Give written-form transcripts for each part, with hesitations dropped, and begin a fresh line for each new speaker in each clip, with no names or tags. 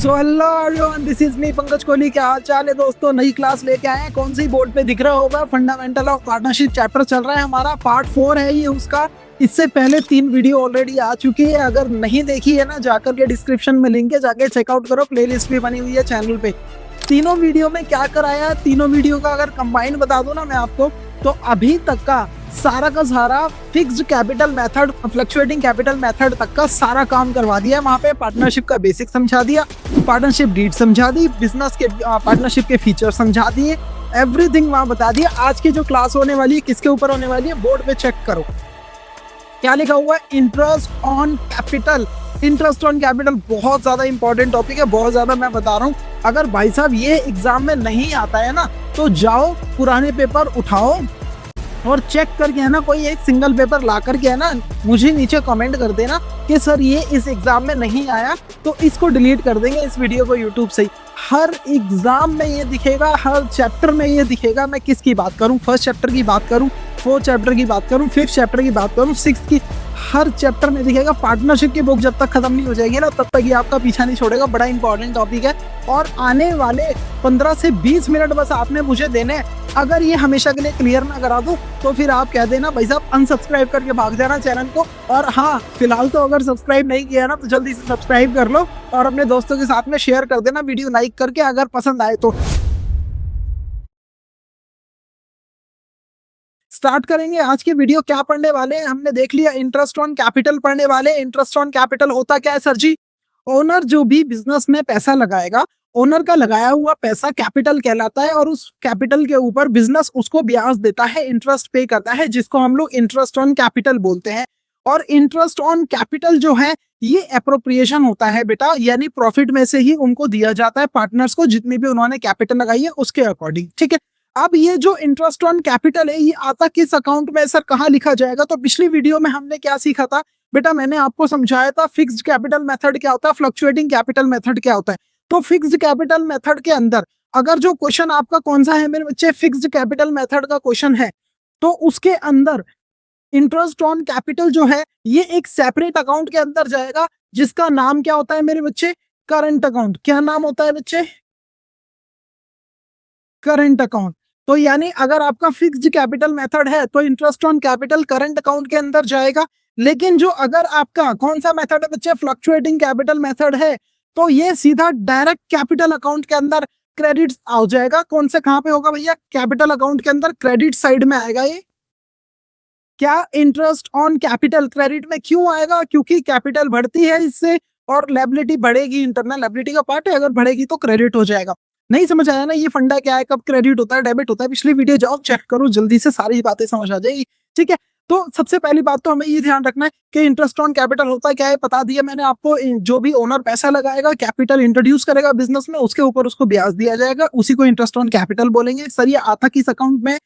So hello everyone, this is me Pankaj Kohli. क्या हाल चाल है दोस्तों? नई क्लास लेके आए हैं। कौन सी बोर्ड पे दिख रहा होगा? फंडामेंटल ऑफ पार्टनरशिप चैप्टर चल रहा है हमारा, पार्ट 4 है ये उसका। इससे पहले 3 वीडियो ऑलरेडी आ चुकी है। अगर नहीं देखी है ना, जाकर के डिस्क्रिप्शन में लिंक है, जाके चेकआउट करो। प्लेलिस्ट भी बनी हुई है चैनल पे। तीनों वीडियो में क्या कराया, तीनों वीडियो का अगर कंबाइंड बता दूं ना मैं आपको, तो अभी तक का सारा fixed capital method, fluctuating capital method तक का सारा काम करवा दिया। वहां पे पार्टनरशिप का बेसिक समझा दिया, पार्टनरशिप डीड समझा दी, बिजनेस के पार्टनरशिप के फीचर समझा दिए, एवरीथिंग वहां बता दिया। आज की जो क्लास होने वाली है किसके ऊपर होने वाली है, बोर्ड पे चेक करो क्या लिखा हुआ है, interest on capital. Interest on capital बहुत ज्यादा इंपॉर्टेंट टॉपिक है, बहुत ज्यादा। मैं बता रहा हूँ, अगर भाई साहब ये एग्जाम में नहीं आता है ना, तो जाओ पुराने पेपर उठाओ और चेक करके है ना, कोई एक सिंगल पेपर ला करके है ना, मुझे नीचे कमेंट कर देना कि सर ये इस एग्जाम में नहीं आया, तो इसको डिलीट कर देंगे इस वीडियो को यूट्यूब से ही। हर एग्जाम में ये दिखेगा, हर चैप्टर में ये दिखेगा। मैं किसकी बात करूं, फर्स्ट चैप्टर की बात करूं, फोर्थ चैप्टर की बात करूं, फिफ्थ चैप्टर की बात करूं, सिक्स की, हर चैप्टर में दिखेगा। पार्टनरशिप की बुक जब तक खत्म नहीं हो जाएगी ना, तब तक ये आपका पीछा नहीं छोड़ेगा। बड़ा इंपॉर्टेंट टॉपिक है और आने वाले 15 से 20 मिनट बस आपने मुझे देने हैं। अगर ये हमेशा के लिए क्लियर ना करा दूं, तो फिर आप कह देना भाई साहब अनसब्सक्राइब करके भाग जाना चैनल को। और हाँ, फिलहाल तो अगर सब्सक्राइब नहीं किया ना, तो जल्दी से सब्सक्राइब कर लो और अपने दोस्तों के साथ में शेयर कर देना, वीडियो लाइक करके, अगर पसंद आए तो। स्टार्ट करेंगे आज की वीडियो। क्या पढ़ने वाले हैं, हमने देख लिया इंटरेस्ट ऑन कैपिटल पढ़ने वाले। इंटरेस्ट ऑन कैपिटल होता क्या है सर जी? ओनर जो भी बिजनेस में पैसा लगाएगा, ओनर का लगाया हुआ पैसा कैपिटल कहलाता है, और उस कैपिटल के ऊपर बिजनेस उसको ब्याज देता है, इंटरेस्ट पे करता है, जिसको हम लोग इंटरेस्ट ऑन कैपिटल बोलते हैं। और इंटरेस्ट ऑन कैपिटल जो है, ये एप्रोप्रिएशन होता है बेटा, यानी प्रॉफिट में से ही उनको दिया जाता है पार्टनर्स को, जितनी भी उन्होंने कैपिटल लगाई है उसके अकॉर्डिंग। ठीक है, अब ये जो इंटरेस्ट ऑन कैपिटल है, ये आता किस अकाउंट में सर, कहाँ लिखा जाएगा? तो पिछली वीडियो में हमने क्या सीखा था बेटा? मैंने आपको समझाया था फिक्स्ड कैपिटल मेथड क्या होता है, फ्लक्चुएटिंग कैपिटल मेथड क्या होता है। तो फिक्स्ड कैपिटल मेथड के अंदर अगर जो क्वेश्चन आपका कौन सा है मेरे बच्चे, फिक्स्ड कैपिटल मेथड का क्वेश्चन है, तो उसके अंदर इंटरेस्ट ऑन कैपिटल जो है, ये एक सेपरेट अकाउंट के अंदर जाएगा, जिसका नाम क्या होता है मेरे बच्चे? Current account. क्या नाम होता है बच्चे? Current account. तो यानी अगर आपका फिक्स्ड कैपिटल मेथड है, तो interest on capital current account के अंदर जाएगा। लेकिन जो अगर आपका कौन सा मेथड है बच्चे, फ्लक्चुएटिंग कैपिटल मेथड है, तो ये सीधा डायरेक्ट कैपिटल अकाउंट के अंदर क्रेडिट आ जाएगा। कौन से, कहां पे होगा भैया? कैपिटल अकाउंट के अंदर क्रेडिट साइड में आएगा ये। क्या? इंटरेस्ट ऑन कैपिटल क्रेडिट में क्यों आएगा? क्योंकि कैपिटल बढ़ती है इससे और लायबिलिटी बढ़ेगी, इंटरनल लायबिलिटी का पार्ट है, अगर बढ़ेगी तो क्रेडिट हो जाएगा। नहीं समझ आया ना ये फंडा क्या है, कब क्रेडिट होता है, डेबिट होता है? पिछली वीडियो जाओ चेक करो, जल्दी से सारी बातें समझ आ जाएगी। ठीक है, तो सबसे पहली बात तो हमें ये ध्यान रखना है कि इंटरेस्ट ऑन कैपिटल होता क्या है, बता दिया मैंने आपको। जो भी ओनर पैसा लगाएगा, कैपिटल इंट्रोड्यूस करेगा बिजनेस में, उसके ऊपर उसको ब्याज दिया जाएगा, उसी को इंटरेस्ट ऑन कैपिटल बोलेंगे। सर ये आता किस अकाउंट में?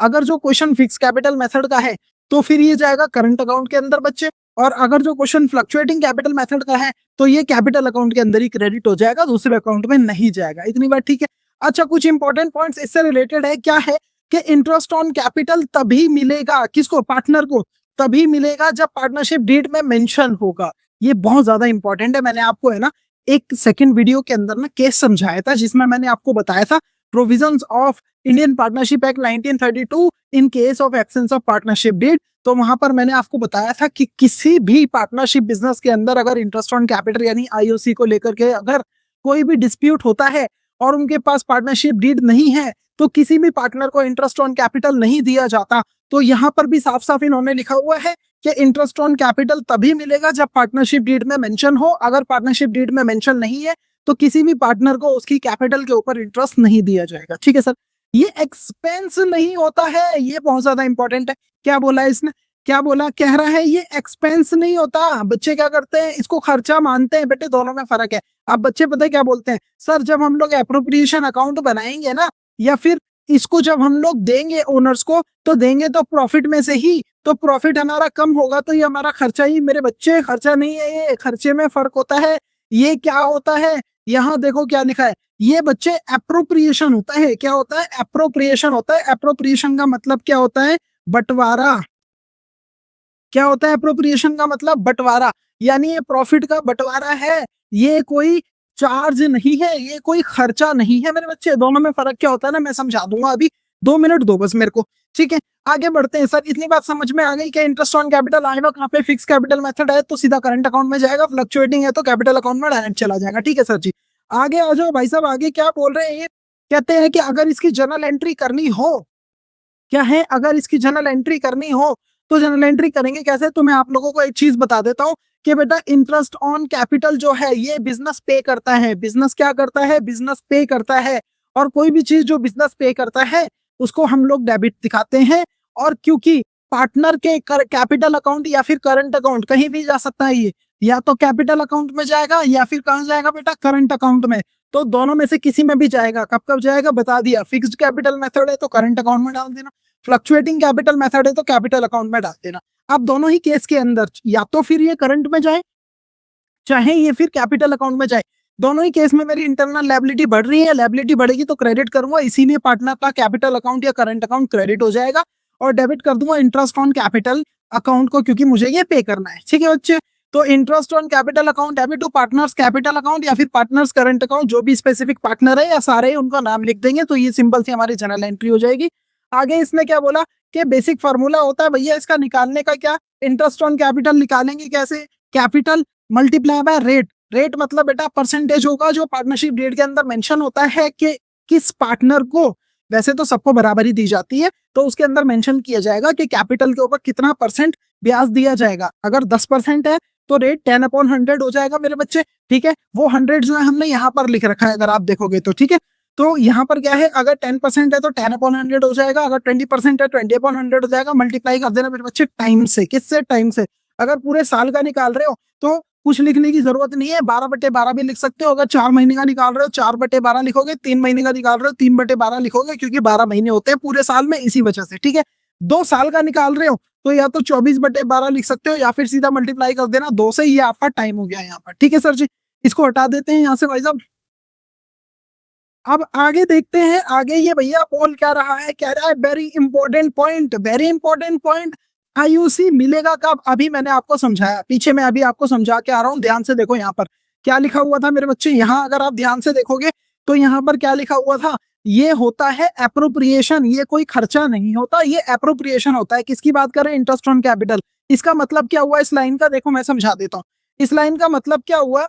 अगर जो क्वेश्चन फिक्स कैपिटल मेथड का है, तो फिर ये जाएगा करंट अकाउंट के अंदर बच्चे। और अगर जो क्वेश्चन फ्लक्चुएटिंग कैपिटल मेथड का है, तो ये कैपिटल अकाउंट के अंदर ही क्रेडिट हो जाएगा, दूसरे अकाउंट में नहीं जाएगा। इतनी बात ठीक है? अच्छा, कुछ इंपॉर्टेंट पॉइंट्स इससे रिलेटेड है। क्या है कि इंटरेस्ट ऑन कैपिटल तभी मिलेगा किसको? पार्टनर को। तभी मिलेगा जब पार्टनरशिप डीड में मेंशन होगा। ये बहुत ज्यादा इंपॉर्टेंट है। मैंने आपको है ना एक सेकंड वीडियो के अंदर ना केस समझाया था, जिसमें मैंने आपको बताया था provisions of Indian partnership act 1932 in case of absence of partnership deed. तो वहां पर मैंने आपको बताया था कि किसी भी पार्टनरशिप बिजनेस के अंदर अगर इंटरेस्ट ऑन कैपिटल यानी आईओसी को लेकर के अगर कोई भी डिस्प्यूट होता है और उनके पास पार्टनरशिप डीड नहीं है, तो किसी भी पार्टनर को इंटरेस्ट ऑन कैपिटल नहीं दिया जाता। तो यहाँ पर भी साफ साफ इन्होंने लिखा हुआ है कि इंटरेस्ट ऑन कैपिटल तभी मिलेगा जब पार्टनरशिप डीड में मेंशन हो। अगर पार्टनरशिप डीड में मेंशन नहीं है, तो किसी भी पार्टनर को उसकी कैपिटल के ऊपर इंटरेस्ट नहीं दिया जाएगा। ठीक है सर, ये एक्सपेंस नहीं होता है, ये बहुत ज्यादा इंपॉर्टेंट है। क्या बोला है इसने? क्या बोला? कह रहा है ये एक्सपेंस नहीं होता। बच्चे क्या करते हैं, इसको खर्चा मानते हैं। बेटे दोनों में फर्क है। अब बच्चे पता है क्या बोलते हैं, सर जब हम लोग एप्रोप्रिएशन अकाउंट बनाएंगे ना, या फिर इसको जब हम लोग देंगे ओनर्स को, तो देंगे तो प्रॉफिट में से ही, तो प्रॉफिट हमारा कम होगा, तो ये हमारा खर्चा ही। मेरे बच्चे खर्चा नहीं है, ये खर्चे में फर्क होता है। ये क्या होता है, यहाँ देखो क्या लिखा है, ये बच्चे एप्रोप्रिएशन होता है। क्या होता है? एप्रोप्रिएशन होता है। एप्रोप्रिएशन का मतलब क्या होता है? बंटवारा। क्या होता है एप्रोप्रिएशन का मतलब? बंटवारा। यानी ये प्रॉफिट का बंटवारा है, ये कोई चार्ज नहीं है, ये कोई खर्चा नहीं है मेरे बच्चे। दोनों में फर्क क्या होता है ना, मैं समझा दूंगा अभी, 2 मिनट दो बस मेरे को, ठीक है। आगे बढ़ते हैं सर, इतनी बात समझ में आ गई कि इंटरेस्ट ऑन कैपिटल आएगा कहाँ पे, फिक्स कैपिटल मेथड है तो सीधा करंट अकाउंट में जाएगा, फ्लक्चुएटिंग है तो कैपिटल अकाउंट में डायरेक्ट चला जाएगा, ठीक है सर जी। आगे आ जाओ भाई साहब, आगे क्या बोल रहे हैं ये, कहते हैं कि अगर इसकी जर्नल एंट्री करनी हो, क्या है, अगर इसकी जर्नल एंट्री करनी हो तो जर्नल एंट्री करेंगे कैसे, तो मैं आप लोगों को एक चीज बता देता हूँ कि बेटा इंटरेस्ट ऑन कैपिटल जो है ये बिजनेस पे करता है। बिजनेस क्या करता है, बिजनेस पे करता है। और कोई भी चीज जो बिजनेस पे करता है उसको हम लोग डेबिट दिखाते हैं। और क्योंकि पार्टनर के कैपिटल अकाउंट या फिर करंट अकाउंट कहीं भी जा सकता है, ये या तो कैपिटल अकाउंट में जाएगा या फिर कहाँ जाएगा बेटा, करंट अकाउंट में। तो दोनों में से किसी में भी जाएगा, कब कब जाएगा बता दिया, फिक्स्ड कैपिटल मेथड है तो करंट अकाउंट में डाल देना, फ्लक्चुएटिंग कैपिटल मेथड है तो कैपिटल अकाउंट में डाल देना। अब दोनों ही केस के अंदर या तो फिर ये करंट में जाए चाहे ये फिर कैपिटल अकाउंट में जाए, दोनों ही केस में मेरी इंटरनल लायबिलिटी बढ़ रही है, लायबिलिटी बढ़ेगी तो क्रेडिट करूंगा, इसीलिए पार्टनर का कैपिटल अकाउंट या करंट अकाउंट क्रेडिट हो जाएगा और डेबिट कर दूंगा इंटरेस्ट ऑन कैपिटल अकाउंट को, क्योंकि मुझे ये पे करना है, ठीक है बच्चे। तो interest on capital account debit to partners capital account या फिर पार्टनर्स करंट अकाउंट, जो भी स्पेसिफिक पार्टनर है या सारे ही उनका नाम लिख देंगे तो ये सिंपल सी हमारी जनरल एंट्री हो जाएगी। आगे इसने क्या बोला कि बेसिक फार्मूला होता है भैया इसका निकालने का, क्या, इंटरेस्ट ऑन कैपिटल निकालेंगे कैसे, capital multiply by rate. Rate मतलब बेटा परसेंटेज होगा जो पार्टनरशिप डेट के अंदर मेंशन होता है कि किस पार्टनर को, वैसे तो सबको बराबर ही दी जाती है, तो उसके अंदर मेंशन किया जाएगा कि कैपिटल के ऊपर कितना परसेंट ब्याज दिया जाएगा। अगर 10% है तो रेट 10/100 हो जाएगा मेरे बच्चे, ठीक है। वो 100 जो है हमने यहाँ पर लिख रखा है अगर आप देखोगे तो, ठीक है। तो यहाँ पर क्या है, अगर 10% है तो 10/100 हो जाएगा, अगर 20% है 20/100 हो जाएगा। मल्टीप्लाई कर देना मेरे बच्चे टाइम से, किससे, टाइम से। अगर पूरे साल का निकाल रहे हो तो कुछ लिखने की जरूरत नहीं है, 12/12 भी लिख सकते हो। अगर 4 महीने का निकाल रहे हो 4/12 लिखोगे, 3 महीने का निकाल रहे हो 3/12 लिखोगे, क्योंकि 12 महीने होते हैं पूरे साल में, इसी वजह से, ठीक है। 2 साल का निकाल रहे हो तो या तो 24/12 लिख सकते हो या फिर सीधा मल्टीप्लाई कर देना 2 से, ये आपका टाइम हो गया यहाँ पर, ठीक है सर जी। इसको हटा देते हैं यहाँ से भाई साहब। अब आगे देखते हैं, आगे ये भैया बोल क्या रहा है, कह रहा है very important point, very important point, IUC मिलेगा कब, अभी मैंने आपको समझाया, पीछे मैं अभी आपको समझा के आ रहा हूँ, ध्यान से देखो यहाँ पर क्या लिखा हुआ था मेरे बच्चे। यहाँ अगर आप ध्यान से देखोगे तो यहाँ पर क्या लिखा हुआ था, ये होता है एप्रोप्रिएशन, ये कोई खर्चा नहीं होता, ये एप्रोप्रिएशन होता है। किसकी बात करें, इंटरेस्ट ऑन कैपिटल। इसका मतलब क्या हुआ इस लाइन का, देखो मैं समझा देता हूँ। इस लाइन का मतलब क्या हुआ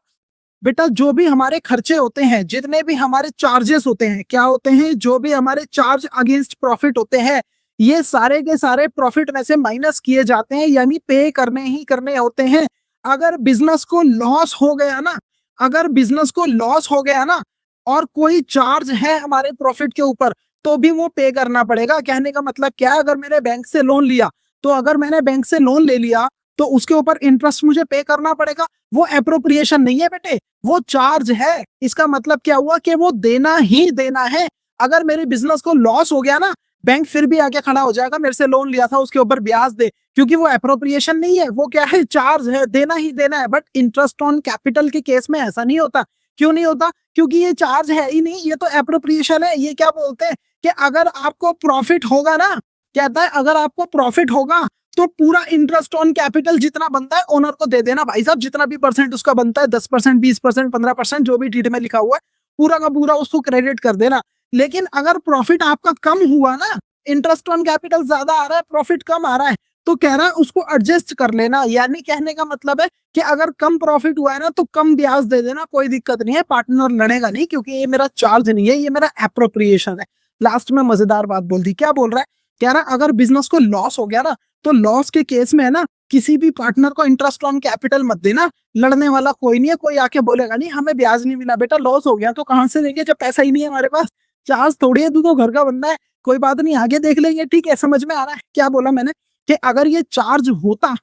बेटा, जो भी हमारे खर्चे होते हैं, जितने भी हमारे चार्जेस होते हैं, क्या होते हैं, जो भी हमारे चार्ज अगेंस्ट प्रॉफिट होते हैं, ये सारे के सारे प्रॉफिट में से माइनस किए जाते हैं, यानी पे करने ही करने होते हैं। अगर बिजनेस को लॉस हो गया ना, अगर बिजनेस को लॉस हो गया ना और कोई चार्ज है हमारे प्रॉफिट के ऊपर, तो भी वो पे करना पड़ेगा। कहने का मतलब क्या, अगर मैंने बैंक से लोन लिया, तो अगर मैंने बैंक से लोन ले लिया तो उसके ऊपर इंटरेस्ट मुझे पे करना पड़ेगा। वो एप्रोप्रिएशन नहीं है बेटे, वो चार्ज है। इसका मतलब क्या हुआ कि वो देना ही देना है। अगर मेरे बिजनेस को लॉस हो गया ना, बैंक फिर भी आके खड़ा हो जाएगा, मेरे से लोन लिया था उसके ऊपर ब्याज दे, क्योंकि वो एप्रोप्रिएशन नहीं है, वो क्या है, चार्ज है, देना ही देना है। बट इंटरेस्ट ऑन कैपिटल के केस में ऐसा नहीं होता। क्यों नहीं होता, क्योंकि ये चार्ज है ही नहीं, ये तो एप्रोप्रिएशन है। ये क्या बोलते हैं कि अगर आपको प्रॉफिट होगा ना, कहता है अगर आपको प्रॉफिट होगा तो पूरा इंटरेस्ट ऑन कैपिटल जितना बनता है ओनर को दे देना भाई साहब, जितना भी परसेंट उसका बनता है, 10%, 20%, 15%, जो भी डीड में लिखा हुआ है, पूरा का पूरा उसको क्रेडिट कर देना। लेकिन अगर प्रॉफिट आपका कम हुआ ना, इंटरेस्ट ऑन कैपिटल ज्यादा आ रहा है, प्रॉफिट कम आ रहा है, तो कह रहा है उसको एडजस्ट कर लेना। यानी कहने का मतलब है कि अगर कम प्रॉफिट हुआ है ना तो कम ब्याज दे देना, कोई दिक्कत नहीं है, पार्टनर लड़ेगा नहीं, क्योंकि ये मेरा चार्ज नहीं है, ये मेरा एप्रोप्रिएशन है। लास्ट में मजेदार बात बोल दी, क्या बोल रहा है, कह रहा है अगर बिजनेस को लॉस हो गया ना, तो लॉस के केस में है ना, किसी भी पार्टनर को इंटरेस्ट ऑन कैपिटल मत देना, लड़ने वाला कोई नहीं है, कोई आके बोलेगा नहीं हमें ब्याज नहीं मिला। बेटा लॉस हो गया तो कहां से देंगे जब पैसा ही नहीं है हमारे पास, चार्ज थोड़ी है, तू तो घर का बंदा है, कोई बात नहीं आगे देख लेंगे, ठीक है। समझ में आ रहा है क्या बोला मैंने, कि अगर ये चार्ज होता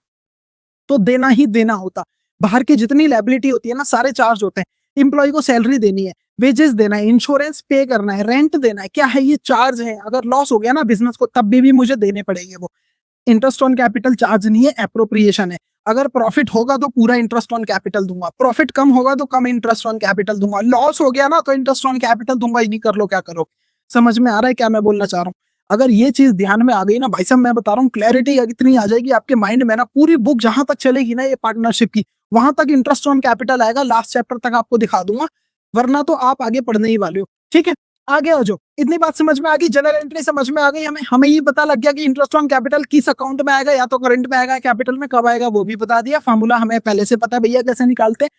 तो देना ही देना होता। बाहर की जितनी लायबिलिटी होती है ना, सारे चार्ज होते हैं। एम्प्लॉय को सैलरी देनी है, वेजेस देना है, इंश्योरेंस पे करना है, रेंट देना है, क्या है, ये चार्ज है। अगर लॉस हो गया ना बिजनेस को, तब भी मुझे देने पड़ेंगे वो। इंटरेस्ट ऑन कैपिटल चार्ज नहीं है, एप्रोप्रिएशन है। अगर प्रॉफिट होगा तो पूरा इंटरेस्ट ऑन कैपिटल दूंगा, प्रॉफिट कम होगा तो कम इंटरेस्ट ऑन कैपिटल दूंगा, लॉस हो गया ना तो इंटरेस्ट ऑन कैपिटल दूंगा ही नहीं, कर लो क्या करो। समझ में आ रहा है क्या मैं बोलना चाह रहा हूँ। अगर ये चीज ध्यान में आ गई ना भाई साहब, मैं बता रहा हूँ क्लैरिटी इतनी आ जाएगी आपके माइंड में ना, पूरी बुक जहां तक चलेगी ना ये पार्टनरशिप की, वहां तक इंटरेस्ट ऑन कैपिटल आएगा, लास्ट चैप्टर तक आपको दिखा दूंगा। वरना तो आप आगे पढ़ने ही वाले हो। ठीक है, आगे आ जाओ। इतनी बात समझ में आ गई, जनरल एंट्री समझ में आ गई, हमें ये पता लग गया कि इंटरेस्ट ऑन कैपिटल किस अकाउंट में आएगा, या तो करंट में आएगा, कैपिटल में कब आएगा वो भी बता दिया। फार्मूला हमें पहले से पता है भैया कैसे निकालते हैं।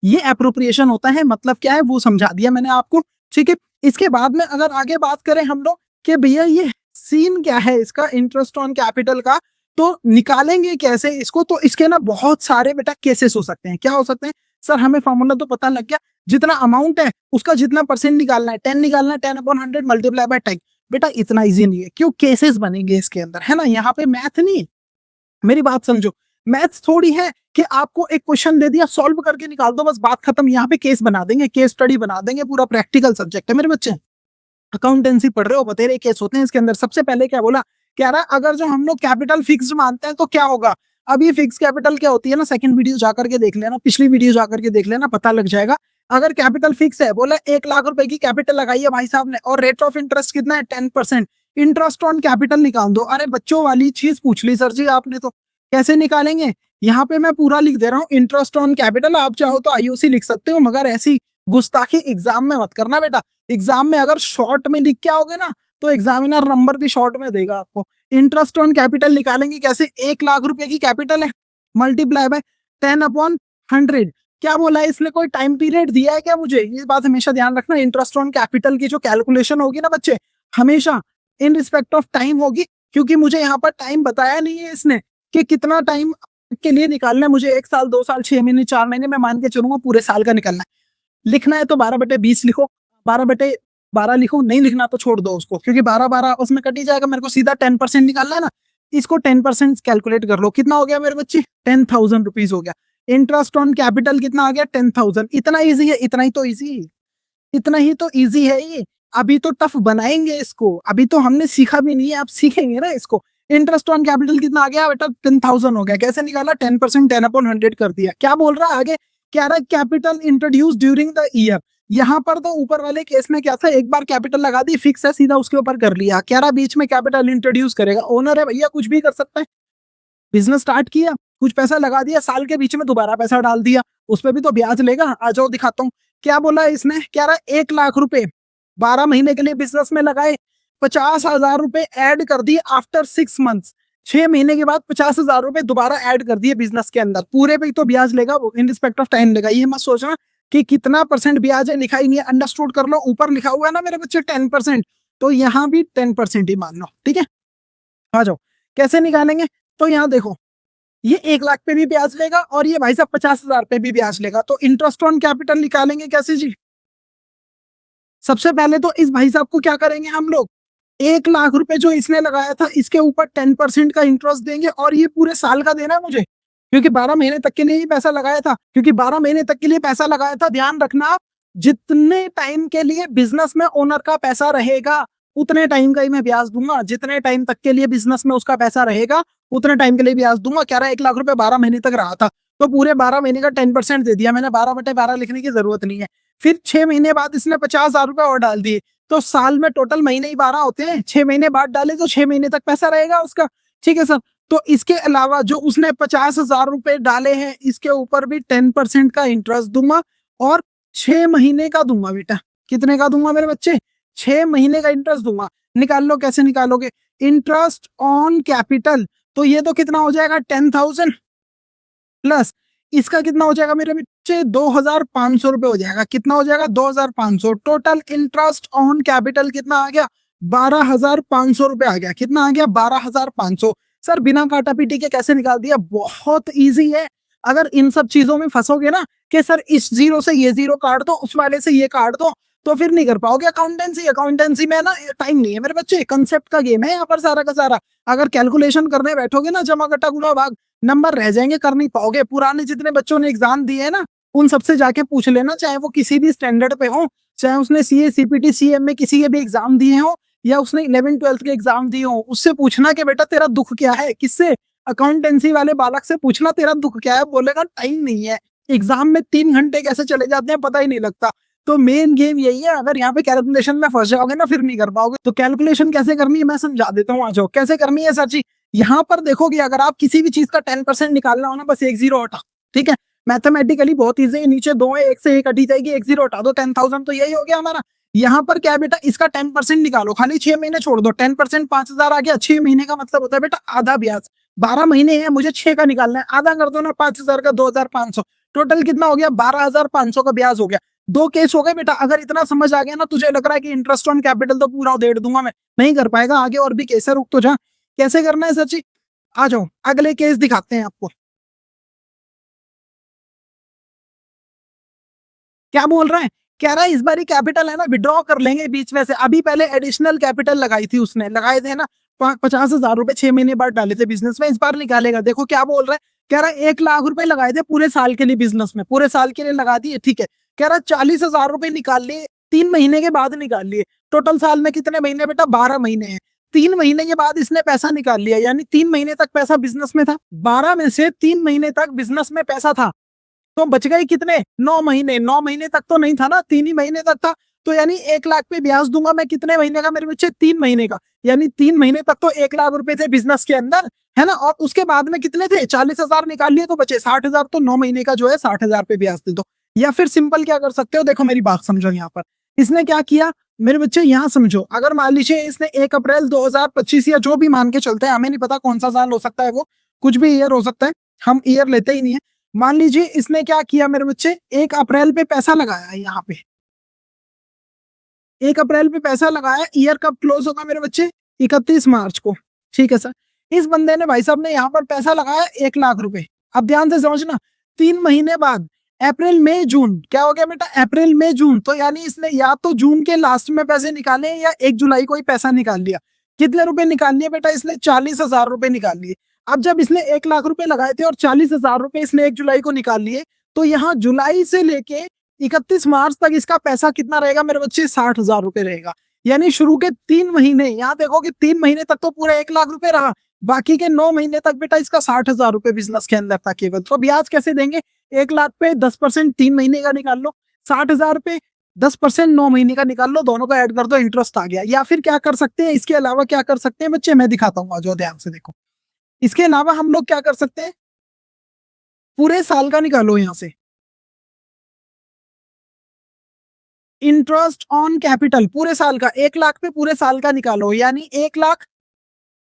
ये एप्रोप्रिएशन होता है, मतलब क्या है वो समझा दिया मैंने आपको। ठीक है, इसके बाद में अगर आगे बात करें हम लोग कि भैया ये सीन क्या है इसका इंटरेस्ट ऑन कैपिटल का, तो निकालेंगे कैसे इसको, तो इसके ना बहुत सारे बेटा केसेस हो सकते हैं। क्या हो सकते हैं सर, हमें फॉर्मूला तो पता लग गया, जितना अमाउंट है उसका जितना परसेंट निकालना है 10 निकालना है, 10/100 मल्टीप्लाई बाय 10। बेटा इतना इजी नहीं है, क्यों, केसेस बनेंगे इसके अंदर, है ना। यहाँ पे मैथ नहीं, मेरी बात समझो, मैथ्स थोड़ी है कि आपको एक क्वेश्चन दे दिया सॉल्व करके निकाल दो बस बात खत्म। यहाँ पे केस बना देंगे, केस स्टडी बना देंगे, पूरा प्रैक्टिकल सब्जेक्ट है मेरे बच्चे। अकाउंटेंसी पढ़ रहे हो, बतेरे केस होते हैं इसके अंदर। सबसे पहले क्या बोला, कह रहा अगर जो हम लोग कैपिटल फिक्स मानते हैं तो क्या होगा। अब ये फिक्स कैपिटल क्या होती है ना, सेकंड वीडियो जाकर के देख लेना, पिछली वीडियो जाकर के देख लेना, पता लग जाएगा। अगर कैपिटल फिक्स है, बोला 1 लाख रुपए की कैपिटल लगाई है भाई साहब ने, और रेट ऑफ इंटरेस्ट कितना है 10%, इंटरेस्ट ऑन कैपिटल निकाल दो। अरे बच्चों वाली चीज पूछ ली सर जी आपने तो, कैसे निकालेंगे। यहाँ पे मैं पूरा लिख दे रहा हूँ इंटरेस्ट ऑन कैपिटल, आप चाहो तो आईयूसी लिख सकते हो, मगर ऐसी गुस्ताखी एग्जाम में मत करना बेटा। एग्जाम में अगर शॉर्ट में लिख के आओगे ना तो एग्जामिनर नंबर भी शॉर्ट में देगा आपको। इंटरेस्ट ऑन कैपिटल निकालेंगे कैसे, 1 लाख रुपए की कैपिटल है, मल्टीप्लाई बाय 10/100। क्या बोला है इसने, कोई टाइम पीरियड दिया है क्या मुझे, ये बात हमेशा ध्यान रखना। इंटरेस्ट ऑन कैपिटल की जो कैलकुलेशन होगी ना बच्चे, हमेशा इन रिस्पेक्ट ऑफ टाइम होगी, क्योंकि मुझे यहाँ पर टाइम बताया नहीं है इसने कि कितना टाइम के लिए निकालना है मुझे, 1 साल 2 साल 6 महीने 4 महीने, मैं मान के चलूंगा पूरे साल का निकलना है। लिखना है तो 12/20 लिखो, 12/12 लिखो, नहीं लिखना तो छोड़ दो उसको, क्योंकि 12/12 उसमें कट ही जाएगा। मेरे को सीधा 10% निकालना है ना, इसको 10% कैलकुलेट कर लो, कितना हो गया मेरे बच्चे, 10,000 रुपीज हो गया। इंटरेस्ट ऑन कैपिटल कितना आ गया, 10,000। इतना ईजी है, इतना ही तो ईजी, इतना ही तो ईजी है ये। अभी तो टफ बनाएंगे इसको, अभी तो हमने सीखा भी नहीं है, आप सीखेंगे ना इसको। इंटरेस्ट ऑन कैपिटल कितना आ गया बेटा, 10,000 हो गया। कैसे निकाला, 10%, 10/100 कर दिया। क्या बोल रहा है आगे, कह रहा है capital introduce during the year. यहाँ पर तो ऊपर वाले केस में क्या था, एक बार कैपिटल लगा दी, फिक्स है, सीधा उसके ऊपर कर लिया। कह रहा बीच में कैपिटल इंट्रोड्यूस करेगा, ओनर है भैया, कुछ भी कर सकता है। बिजनेस स्टार्ट किया, कुछ पैसा लगा दिया, साल के बीच में दोबारा पैसा डाल दिया, उस पर भी तो ब्याज लेगा। आ जाओ दिखाता हूँ क्या बोला इसने। कह रहा 1 लाख रुपए 12 महीने के लिए बिजनेस में लगाए, 50,000 रुपए ऐड कर दिए आफ्टर 6 मंथ्स। 6 महीने के बाद 50,000 रुपए दोबारा ऐड कर दिए बिजनेस के अंदर, पूरे पे तो ब्याज लेगा वो, इन रिस्पेक्ट ऑफ टाइम लेगा। ये मत सोचना कि कितना परसेंट ब्याज है, लिखा ही नहीं है, अंडरस्टूड कर लो। ऊपर लिखा हुआ है ना मेरे बच्चे 10%, तो यहाँ भी 10% ही मान लो। ठीक है, आ जाओ कैसे निकालेंगे। तो यहाँ देखो, ये 1 लाख पे भी ब्याज लेगा और ये भाई साहब 50,000 पे भी ब्याज लेगा। तो इंटरेस्ट ऑन कैपिटल निकालेंगे कैसे जी। सबसे पहले तो इस भाई साहब को क्या करेंगे हम लोग, 1 लाख रुपए जो इसने लगाया था इसके ऊपर 10% का इंटरेस्ट देंगे, और ये पूरे साल का देना है मुझे, क्योंकि 12 महीने तक के लिए ही पैसा लगाया था, क्योंकि 12 महीने तक के लिए पैसा लगाया था। ध्यान रखना आप, जितने टाइम के लिए बिजनेस में ओनर का पैसा रहेगा उतने टाइम का ही मैं ब्याज दूंगा। जितने टाइम तक के लिए बिजनेस में उसका पैसा रहेगा उतने टाइम के लिए ब्याज दूंगा। कह रहा है 1 लाख रुपए 12 महीने तक रहा था, तो पूरे 12 महीने का 10% दे दिया मैंने, 12/12 लिखने की जरूरत नहीं है। फिर 6 महीने बाद इसने 50,000 रुपए और डाल दिए, तो साल में टोटल महीने ही 12 होते हैं, 6 महीने बाद डाले तो 6 महीने तक पैसा रहेगा उसका। ठीक है सर, तो इसके अलावा जो उसने 50,000 रुपए डाले हैं इसके ऊपर भी 10% का इंटरेस्ट दूंगा, और 6 महीने का दूंगा बेटा। कितने का दूंगा मेरे बच्चे, 6 महीने का इंटरेस्ट दूंगा। निकाल लो, कैसे निकालोगे, इंटरेस्ट ऑन कैपिटल, तो ये तो कितना हो जाएगा 10,000 प्लस इसका कितना हो जाएगा मेरे बच्चे, 2,500 रुपए हो जाएगा। कितना हो जाएगा, 2,500। टोटल इंटरेस्ट ऑन कैपिटल कितना आ गया, 12,500 रुपए आ गया। कितना आ गया, 12,500। सर बिना काटा पीटी के कैसे निकाल दिया, बहुत इजी है। अगर इन सब चीजों में फंसोगे ना कि सर इस जीरो से ये जीरो काट दो, उस वाले से ये काट दो, तो फिर नहीं कर पाओगे अकाउंटेंसी। अकाउंटेंसी में ना टाइम नहीं है मेरे बच्चे, कंसेप्ट का गेम है यहाँ पर सारा का सारा। अगर कैलकुलेशन करने बैठोगे ना, जमा घटा गुणा भाग, नंबर रह जाएंगे, कर नहीं पाओगे। पुराने जितने बच्चों ने एग्जाम दिए हैं ना, उन सबसे जाके पूछ लेना, चाहे वो किसी भी स्टैंडर्ड पे हो, चाहे उसने सीए सीपीटी सीएम में किसी के भी एग्जाम दिए हो, या उसने 11th 12th के एग्जाम दिए हो, उससे पूछना कि बेटा तेरा दुख क्या है। किससे, अकाउंटेंसी वाले बालक से पूछना तेरा दुख क्या है, बोलेगा टाइम नहीं है। एग्जाम में 3 घंटे कैसे चले जाते हैं पता ही नहीं लगता। तो मेन गेम यही है, अगर यहाँ पे कैलकुलेशन में फंस जाओगे ना फिर नहीं कर पाओगे। तो कैलकुलेशन कैसे करनी है मैं समझा देता हूँ, आ जाओ कैसे करनी है सर जी। यहाँ पर देखोगे, अगर आप किसी भी चीज का 10% निकालना हो ना, बस एक जीरो हटा, ठीक है, मैथमेटिकली बहुत इजी है, नीचे 2 है, 1 से 1 हटी जाएगी, 1 0 हटा दो, 10,000 तो यही हो गया हमारा। यहाँ पर क्या है बेटा, इसका 10% निकालो, खाली 6 महीने छोड़ दो, 10% 5,000 आ गया। 6 महीने का मतलब होता है बेटा आधा ब्याज। 12 महीने हैं, मुझे 6 का निकालना है, आधा कर दो ना 5,000 का, 2,500, टोटल कितना हो गया, 12,500 का ब्याज हो गया। 2 केस हो गए बेटा। अगर इतना समझ आ गया ना, तुझे लग रहा है कि इंटरेस्ट ऑन कैपिटल तो पूरा उधेड़ दूंगा मैं, नहीं कर पाएगा, आगे और भी केस है, रुक तो जा। कैसे करना है सची, आ जाओ अगले केस दिखाते हैं आपको। क्या बोल रहा है, कह रहा है इस बारी कैपिटल है ना विड्रॉ कर लेंगे बीच में से। अभी पहले एडिशनल कैपिटल लगाई थी उसने, लगाए थे ना 50,000 रुपए 6 महीने बाद डाले थे बिजनेस में, इस बार निकालेगा। देखो क्या बोल रहा है, कह रहा है 1 लाख रुपए लगाए थे पूरे साल के लिए बिजनेस में, पूरे साल के लिए लगा दिए, ठीक है। कह रहा है 40,000 रुपए निकाल लिए, 3 महीने के बाद निकाल लिए। टोटल साल में कितने महीने बेटा, 12 महीने हैं। 3 महीने के बाद इसने पैसा निकाल लिया, यानी 3 महीने तक पैसा बिजनेस में था। 12 में से 3 महीने तक बिजनेस में पैसा था, तो बच गए कितने, 9 महीने। 9 महीने तक तो नहीं था ना, 3 ही महीने तक था। तो यानी 1 लाख पे ब्याज दूंगा मैं, कितने महीने का मेरे बच्चे, 3 महीने का। यानी 3 महीने तक तो 1 लाख रुपए थे बिजनेस के अंदर, है ना। और उसके बाद में कितने थे, 40,000 निकाल लिए तो बचे 60,000। तो 9 महीने का जो है 60,000 पे ब्याज दे दो। या फिर सिंपल क्या कर सकते हो, देखो मेरी बात समझो, यहाँ पर इसने क्या किया मेरे बच्चे, यहाँ समझो। अगर मान लीजिए इसने 1 अप्रैल 2025 या जो भी मान के चलते हैं, हमें नहीं पता कौन सा साल हो सकता है, वो कुछ भी ईयर हो सकता है, हम ईयर लेते ही नहीं है। मान लीजिए इसने क्या किया मेरे बच्चे, 1 अप्रैल पे पैसा लगाया है यहाँ पे, 1 अप्रैल पे पैसा लगाया। ईयर कब क्लोज होगा मेरे बच्चे, 31 मार्च को, ठीक है सर। इस बंदे ने, भाई साहब ने यहाँ पर पैसा लगाया 1 लाख रुपए। अब ध्यान से समझना, 3 महीने बाद अप्रैल मई जून, क्या हो गया बेटा, अप्रैल मई जून, तो यानी इसने या तो जून के लास्ट में पैसे निकाले या 1 जुलाई को ही पैसा निकाल लिया। कितने रुपए निकाल लिए बेटा इसने, 40,000 रुपए निकाल लिए। अब जब इसने 1 लाख रुपए लगाए थे और 40,000 रुपए इसने 1 जुलाई को निकाल लिए, तो यहाँ जुलाई से लेके 31 मार्च तक इसका पैसा कितना रहेगा मेरे बच्चे, 60,000 रुपए रहेगा। यानी शुरू के 3 महीने, यहाँ देखो कि 3 महीने तक तो पूरा 1 लाख रुपए रहा, बाकी के 9 महीने तक बेटा इसका 60,000 रुपए बिजनेस के अंदर था केवल। तो ब्याज कैसे देंगे, 1 लाख पे 10% 3 महीने का निकाल लो, 60,000 पे 10% 9 महीने का निकाल लो, दोनों का ऐड कर दो, इंटरेस्ट आ गया। या फिर क्या कर सकते हैं, इसके अलावा क्या कर सकते हैं बच्चे, मैं दिखाता हूँ, जो ध्यान से देखो। इसके अलावा हम लोग क्या कर सकते हैं, पूरे साल का निकालो यहाँ से, इंटरेस्ट ऑन कैपिटल पूरे साल का, 1 लाख पे पूरे साल का निकालो, यानी 1 लाख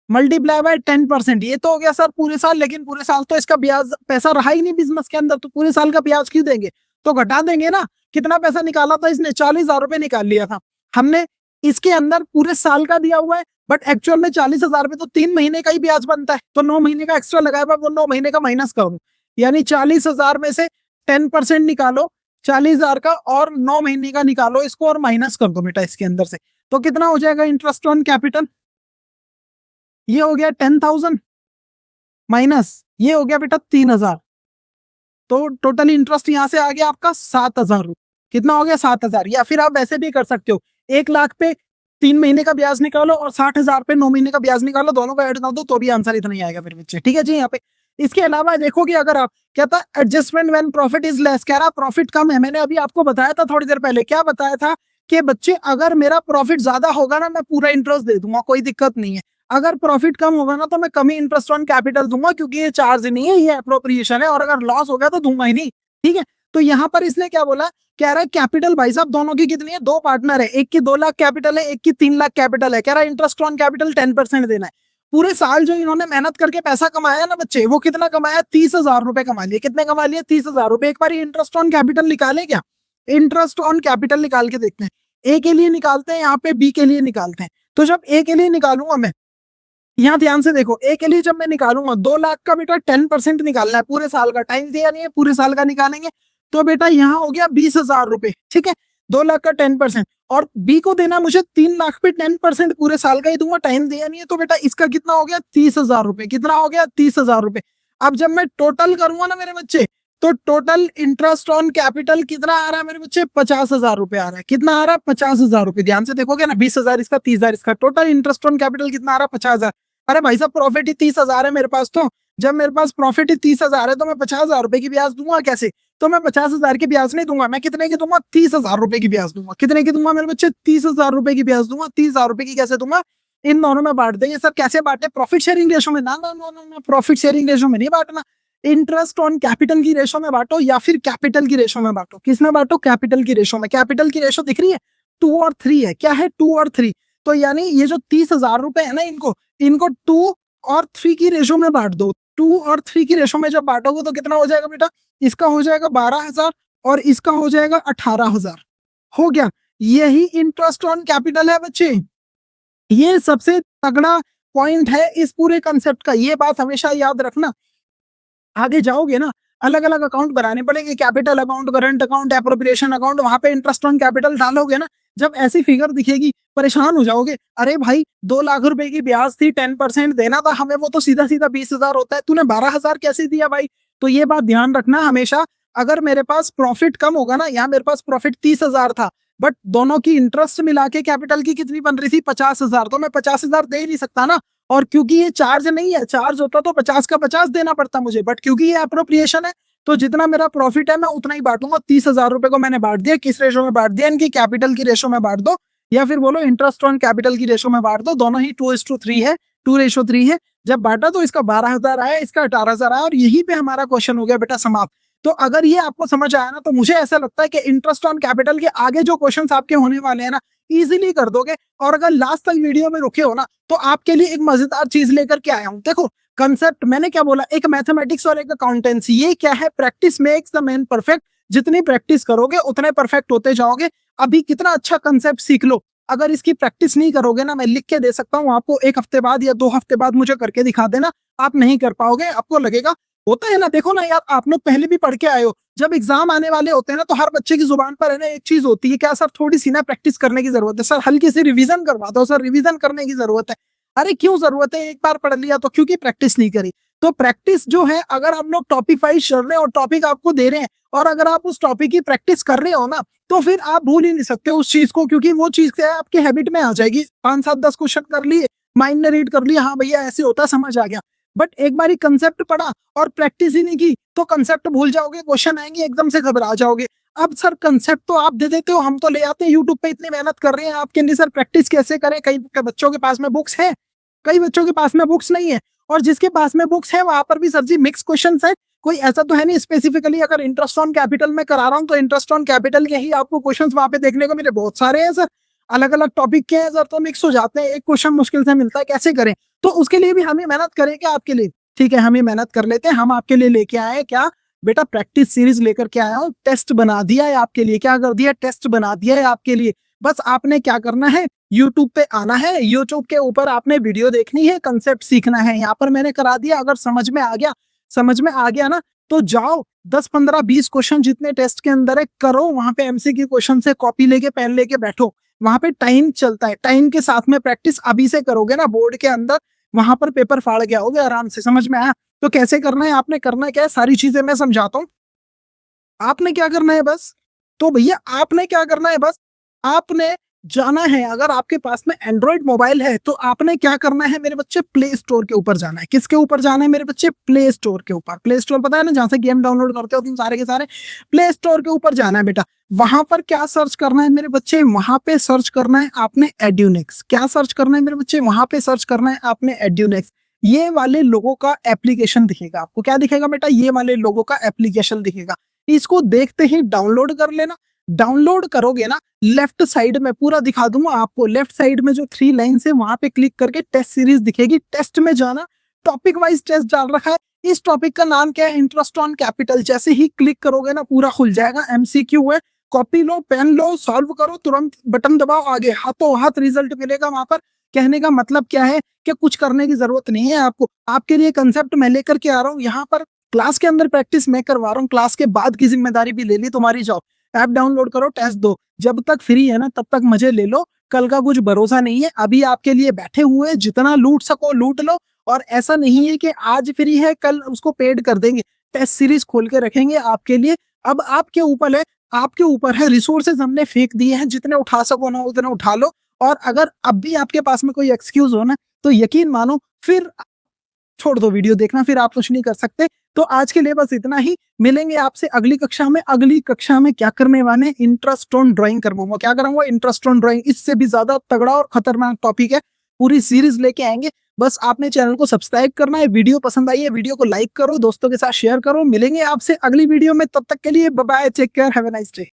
मल्टीप्लाई बाय 10%। ये तो हो गया सर पूरे साल, लेकिन पूरे साल तो इसका ब्याज पैसा रहा ही नहीं बिजनेस के अंदर, तो पूरे साल का ब्याज क्यों देंगे, तो घटा देंगे ना। कितना पैसा निकाला था इसने, 40,000 रुपए निकाल लिया था हमने, इसके अंदर पूरे साल का दिया हुआ है, बट एक्चुअल में 40,000 रुपए तो 3 महीने का ही ब्याज बनता है, तो 9 महीने का एक्स्ट्रा लगाया हुआ, वो 9 महीने का माइनस कर दो, यानी 40,000 में से 10% निकालो 40,000 का, और 9 महीने का निकालो इसको और माइनस कर दो बेटा इसके अंदर से। तो कितना हो जाएगा इंटरेस्ट ऑन कैपिटल, ये हो गया 10,000 माइनस ये हो गया बेटा 3,000, तो टोटल इंटरेस्ट यहां से आ गया आपका 7,000 रुपए। कितना हो गया 7,000। या फिर आप ऐसे भी कर सकते हो, 1 लाख पे 3 महीने का ब्याज निकालो और 60,000 पे 9 महीने का ब्याज निकालो, दोनों का ऐड कर दो, तो भी आंसर इतना ही आएगा फिर बच्चे, ठीक है जी। यहाँ पे इसके अलावा देखो कि अगर आप, कहता adjustment when profit is less, कह रहा प्रॉफिट कम है। मैंने अभी आपको बताया था थोड़ी देर पहले, क्या बताया था कि बच्चे अगर मेरा प्रॉफिट ज्यादा होगा ना, मैं पूरा इंटरेस्ट दे दूंगा, कोई दिक्कत नहीं है। अगर प्रॉफिट कम होगा ना, तो मैं कम ही इंटरेस्ट ऑन कैपिटल दूंगा, क्योंकि ये चार्ज नहीं है, ये अप्रोप्रिएशन है, और अगर लॉस हो गया तो दूंगा ही नहीं, ठीक है। तो यहाँ पर इसने क्या बोला, कह रहा है कैपिटल भाई साहब दोनों की कितनी है, 2 पार्टनर है, एक की 2 लाख कैपिटल है, एक की 3 लाख कैपिटल है। कह रहा है इंटरेस्ट ऑन कैपिटल 10% देना है। पूरे साल जो इन्होंने मेहनत करके पैसा कमाया ना बच्चे, वो कितना कमाया, 30,000 रुपए कमा लिए। कितने कमा लिए, 30,000 रुपए। एक बार इंटरेस्ट ऑन कैपिटल निकाले क्या, इंटरेस्ट ऑन कैपिटल निकाल के देखते हैं। ए के लिए निकालते हैं, यहाँ पे बी के लिए निकालते हैं। तो जब ए के लिए निकालूंगा मैं, यहाँ ध्यान से देखो, ए के लिए जब मैं निकालूंगा 2 लाख का बेटा 10% निकालना है, पूरे साल का टाइम दिया नहीं है, पूरे साल का निकालेंगे, तो बेटा यहाँ हो गया 20,000 रुपए, ठीक है। 2 लाख का 10%, और बी को देना मुझे 3 लाख पे 10% पूरे साल का ही दूंगा, टाइम दिया नहीं है, तो बेटा इसका कितना हो गया 30,000 रुपए। कितना हो गया 30,000 रुपए। अब जब मैं टोटल करूंगा ना मेरे बच्चे, तो टोटल इंटरेस्ट ऑन कैपिटल कितना आ रहा है मेरे बच्चे, 50,000 रुपए आ रहा है। कितना आ रहा है, 50,000 रुपए। ध्यान से देखोगे ना, 20,000 इसका, 30,000 इसका, टोटल इंटरेस्ट ऑन कैपिटल कितना आ रहा है, 50,000। अरे भाई साहब प्रॉफिट ही 30,000 है मेरे पास, तो जब मेरे पास प्रॉफिट ही 30,000 है, तो मैं 50,000 रुपए की ब्याज दूंगा कैसे, तो मैं 50,000 की ब्याज नहीं दूंगा, मैं कितने की दूंगा, 30,000 रुपए की ब्याज दूंगा। कितने की दूंगा मेरे बच्चे, 30,000 रुपए की ब्याज दूंगा। 30,000 रुपए की कैसे दूंगा, इन दोनों में बांट देंगे। सर कैसे बांटे, प्रॉफिट शेयरिंग रेशो में, ना ना ना ना, प्रॉफिट शेयरिंग रेशो में नहीं बांटना, इंटरेस्ट ऑन कैपिटल की रेशो में बांटो या फिर कैपिटल की रेशो में बांटो। किस में बांटो? कैपिटल की रेशो में। कैपिटल की रेशो दिख रही है 2 और 3 है। क्या है? 2 और 3। तो यानी ये जो 30,000 रुपए है ना, इनको 2 और 3 की रेशो में बांट दो। 2 और 3 की रेशो में जब बांटोगे तो कितना हो जाएगा बेटा? इसका हो जाएगा 12,000 और इसका हो जाएगा 18,000। हो गया। यही इंटरेस्ट ऑन कैपिटल है बच्चे। ये सबसे तगड़ा पॉइंट है इस पूरे कंसेप्ट का। ये बात हमेशा याद रखना। आगे जाओगे ना, अलग अलग अकाउंट बनाने पड़ेंगे, capital account, current account, appropriation account. वहां पे इंटरेस्ट ऑन कैपिटल डालोगे ना, जब ऐसी फिगर दिखेगी परेशान हो जाओगे। अरे भाई 2 लाख रुपए की ब्याज थी, 10% देना था हमें, वो तो सीधा सीधा 20,000 होता है, तूने 12,000 कैसे दिया भाई? तो ये बात ध्यान रखना हमेशा। अगर मेरे पास प्रॉफिट कम होगा ना, यहाँ मेरे पास प्रॉफिट 30,000 था, बट दोनों की इंटरेस्ट मिला के कैपिटल की कितनी बन रही थी? 50,000। तो मैं 50,000 दे ही नहीं सकता ना। और क्योंकि ये चार्ज नहीं है, चार्ज होता तो 50 का 50 देना पड़ता मुझे, बट क्योंकि ये अप्रोप्रिएशन है तो जितना मेरा प्रॉफिट है मैं उतना ही बांटूंगा। 30,000 रुपए को मैंने बांट दिया। किस रेशो में बांट दिया? इनकी कैपिटल की रेशो में बांट दो, या फिर बोलो इंटरेस्ट ऑन कैपिटल की रेशो में बांट दो। दोनों ही 2:3 है, 2:3 है। जब बांटा तो इसका 12,000 आया, इसका 18,000 आया, और यही पे हमारा क्वेश्चन हो गया बेटा समाप्त। तो अगर ये आपको समझ आया ना, तो मुझे ऐसा लगता है कि इंटरेस्ट ऑन कैपिटल के आगे जो क्वेश्चन आपके होने वाले हैं ना, इजीली कर दोगे। और अगर लास्ट तक वीडियो में रुके हो ना, तो आपके लिए एक मजेदार चीज लेकर के आया हूं। देखो कंसेप्ट मैंने क्या बोला, एक मैथमेटिक्स और एक अकाउंटेंसी। ये क्या है? Practice makes the man perfect. जितनी प्रैक्टिस करोगे उतने परफेक्ट होते जाओगे। अभी कितना अच्छा कंसेप्ट सीख लो, अगर इसकी प्रैक्टिस नहीं करोगे ना, मैं लिख के दे सकता हूँ आपको, 1 हफ्ते बाद या 2 हफ्ते बाद मुझे करके दिखा देना, आप नहीं कर पाओगे। आपको लगेगा होता है ना, देखो ना यार, आप लोग पहले भी पढ़ के आए हो। जब एग्जाम आने वाले होते हैं ना, तो हर बच्चे की जुबान पर है ना एक चीज होती है, क्या सर थोड़ी सी ना प्रैक्टिस करने की जरूरत है, सर हल्की सी रिवीजन करवा दो, सर रिवीजन करने की जरूरत है। अरे क्यों जरूरत है? एक बार पढ़ लिया तो, क्योंकि प्रैक्टिस नहीं करी। तो प्रैक्टिस जो है, अगर हम लोग टॉपिक वाइज चल रहे हैं और टॉपिक आपको दे रहे हैं, और अगर आप उस टॉपिक की प्रैक्टिस कर रहे हो ना, तो फिर आप भूल ही नहीं सकते उस चीज को, क्योंकि वो चीज क्या है, आपके हैबिट में आ जाएगी। 5 7 10 क्वेश्चन कर लिए, माइंड ने रीड कर लिया, हाँ भैया ऐसे होता, समझ आ गया। बट एक बार कंसेप्ट पढ़ा और प्रैक्टिस ही नहीं की, तो कंसेप्ट भूल जाओगे, क्वेश्चन आएंगे एकदम से घबरा जाओगे। अब सर कंसेप्ट तो आप दे देते हो, हम तो ले आते हैं यूट्यूब पे, इतनी मेहनत कर रहे हैं आपके लिए, सर प्रैक्टिस कैसे करें? कई बच्चों के पास में बुक्स है, कई बच्चों के पास में बुक्स नहीं है, और जिसके पास में बुक्स है वहां पर भी सर जी मिक्स क्वेश्चन है। कोई ऐसा तो है नहीं स्पेसिफिकली अगर इंटरेस्ट ऑन कैपिटल में करा रहा हूँ तो इंटरेस्ट ऑन कैपिटल के ही आपको क्वेश्चन वहां पे देखने को मिले। बहुत सारे हैं सर, अलग अलग टॉपिक के हैं सर, तो मिक्स हो जाते हैं, एक क्वेश्चन मुश्किल से मिलता है, कैसे करें? तो उसके लिए भी हमें मेहनत करें क्या आपके लिए? ठीक है, हम ही मेहनत कर लेते हैं। हम आपके लिए लेके आए हैं क्या बेटा? प्रैक्टिस सीरीज लेकर के आया हूँ, टेस्ट बना दिया है आपके लिए। क्या कर दिया? टेस्ट बना दिया है आपके लिए। बस आपने क्या करना है, यूट्यूब पे आना है, यूट्यूब के ऊपर आपने वीडियो देखनी है, कंसेप्ट सीखना है। यहाँ पर मैंने करा दिया, अगर समझ में आ गया ना, तो जाओ 10 15 20 क्वेश्चन जितने टेस्ट के अंदर है करो। वहां पे एमसीक्यू क्वेश्चन से कॉपी लेके पेन लेके बैठो, वहां पे टाइम चलता है, टाइम के साथ में प्रैक्टिस अभी से करोगे ना, बोर्ड के अंदर वहां पर पेपर फाड़ गया होगे आराम से। समझ में आया? तो कैसे करना है, आपने करना क्या है, सारी चीजें मैं समझाता हूँ। आपने क्या करना है बस, तो भैया आपने क्या करना है बस, आपने जाना है, अगर आपके पास में एंड्रॉइड मोबाइल है तो आपने क्या करना है मेरे बच्चे, प्ले स्टोर के ऊपर जाना है। किसके ऊपर जाना है मेरे बच्चे? प्ले स्टोर के ऊपर। प्ले स्टोर पता है ना, जहां से गेम डाउनलोड करते हो तुम सारे के सारे, प्ले स्टोर के ऊपर जाना है बेटा। वहां पर क्या सर्च करना है मेरे बच्चे? वहां पे सर्च करना है आपने एड्यूनेक्स। क्या सर्च करना है मेरे बच्चे? वहां पे सर्च करना है आपने एड्यूनेक्स। ये वाले लोगों का एप्लीकेशन दिखेगा आपको। क्या दिखेगा बेटा? ये वाले लोगों का एप्लीकेशन दिखेगा। इसको देखते ही डाउनलोड कर लेना। डाउनलोड करोगे ना, लेफ्ट साइड में पूरा दिखा दूंगा आपको, लेफ्ट साइड में जो 3 लाइन्स है वहां पे क्लिक करके टेस्ट सीरीज दिखेगी, टेस्ट में जाना। टॉपिक वाइज टेस्ट डाल रखा है। इस टॉपिक का नाम क्या है? Interest on capital. जैसे ही क्लिक करोगे ना, पूरा खुल जाएगा, एमसीक्यू है, कॉपी लो, पेन लो, सॉल्व करो, तुरंत बटन दबाओ, आगे हाथों हाथ रिजल्ट मिलेगा वहां पर। कहने का मतलब क्या है कि कुछ करने की जरूरत नहीं है आपको। आपके लिए कंसेप्ट मैं लेकर के आ रहा हूँ यहाँ पर, क्लास के अंदर प्रैक्टिस मैं करवा रहा हूँ, क्लास के बाद की जिम्मेदारी भी ले ली तुम्हारी। जाओ ऐप डाउनलोड करो, टेस्ट दो, जब तक फ्री है ना तब तक मजे ले लो। कल का कुछ भरोसा नहीं है, अभी आपके लिए बैठे हुए, जितना लूट सको लूट लो। और ऐसा नहीं है कि आज फ्री है कल उसको पेड कर देंगे, टेस्ट सीरीज खोल के रखेंगे आपके लिए। अब आपके ऊपर है, आपके ऊपर है, रिसोर्सेज हमने फेंक दिए हैं, जितने उठा सको ना उतने उठा लो। और अगर अब भी आपके पास में कोई एक्सक्यूज हो ना, तो यकीन मानो फिर छोड़ दो वीडियो देखना, फिर आप कुछ नहीं कर सकते। तो आज के लिए बस इतना ही, मिलेंगे आपसे अगली कक्षा में। अगली कक्षा में क्या करने वाले, इंटरेस्ट ऑन ड्राइंग करवाऊंगा। क्या कराऊंगा? Interest on drawing. इससे भी ज्यादा तगड़ा और खतरनाक टॉपिक है, पूरी सीरीज लेके आएंगे। बस आपने चैनल को सब्सक्राइब करना है। वीडियो पसंद आई है, वीडियो को लाइक करो, दोस्तों के साथ शेयर करो। मिलेंगे आपसे अगली वीडियो में, तब तक के लिए bye bye, take care, have a nice day.